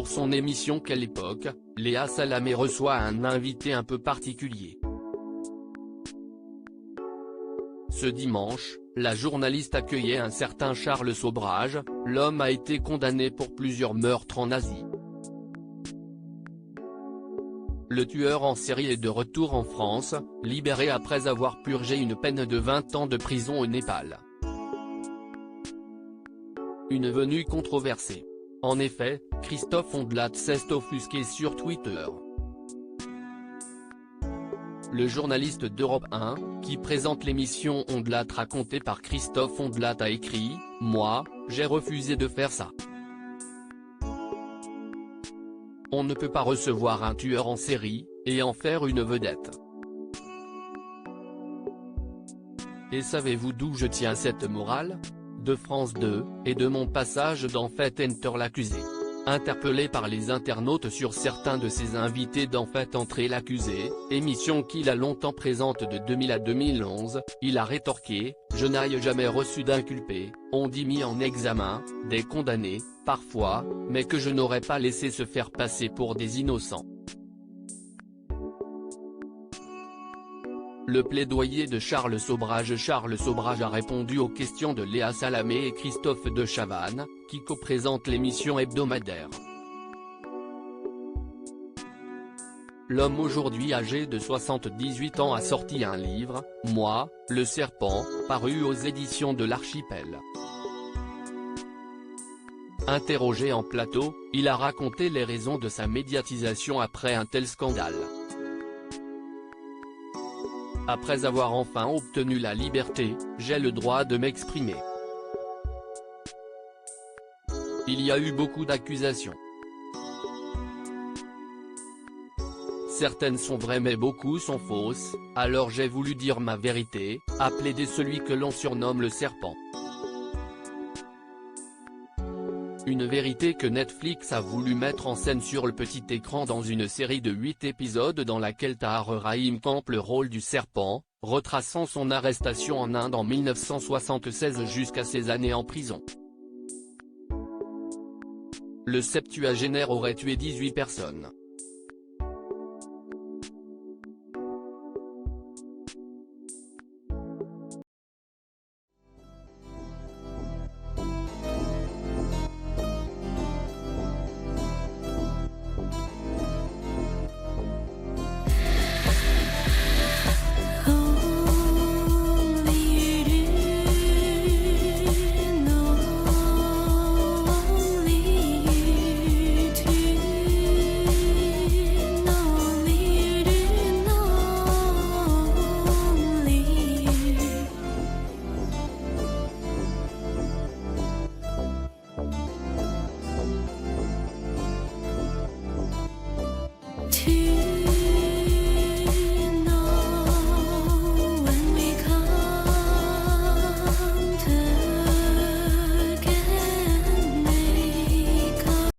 Pour son émission Quelle époque, Léa Salamé reçoit un invité un peu particulier. Ce dimanche, la journaliste accueillait un certain Charles Sobrage. L'homme a été condamné pour plusieurs meurtres en Asie. Le tueur en série est de retour en France, libéré après avoir purgé une peine de 20 ans de prison au Népal. Une venue controversée. En effet, Christophe Ondelat s'est offusqué sur Twitter. Le journaliste d'Europe 1, qui présente l'émission Ondelat racontée par Christophe Ondelat a écrit « Moi, j'ai refusé de faire ça. On ne peut pas recevoir un tueur en série, et en faire une vedette. Et savez-vous d'où je tiens cette morale ? De France 2, et de mon passage dans Faites Enter l'accusé. Interpellé par les internautes sur certains de ses invités dans Faites entrer l'accusé, émission qu'il a longtemps présente de 2000 à 2011, il a rétorqué « Je n'ai jamais reçu d'inculpés, on dit mis en examen, des condamnés, parfois, mais que je n'aurais pas laissé se faire passer pour des innocents. » Le plaidoyer de Charles Sobrage. Charles Sobrage a répondu aux questions de Léa Salamé et Christophe de Chavannes, qui co-présentent l'émission hebdomadaire. L'homme aujourd'hui âgé de 78 ans a sorti un livre, Moi, le serpent, paru aux éditions de l'Archipel. Interrogé en plateau, il a raconté les raisons de sa médiatisation après un tel scandale. Après avoir enfin obtenu la liberté, j'ai le droit de m'exprimer. Il y a eu beaucoup d'accusations. Certaines sont vraies mais beaucoup sont fausses, alors j'ai voulu dire ma vérité, a plaidé celui que l'on surnomme le serpent. Une vérité que Netflix a voulu mettre en scène sur le petit écran dans une série de 8 épisodes dans laquelle Tahar Rahim campe le rôle du serpent, retraçant son arrestation en Inde en 1976 jusqu'à ses années en prison. Le septuagénaire aurait tué 18 personnes.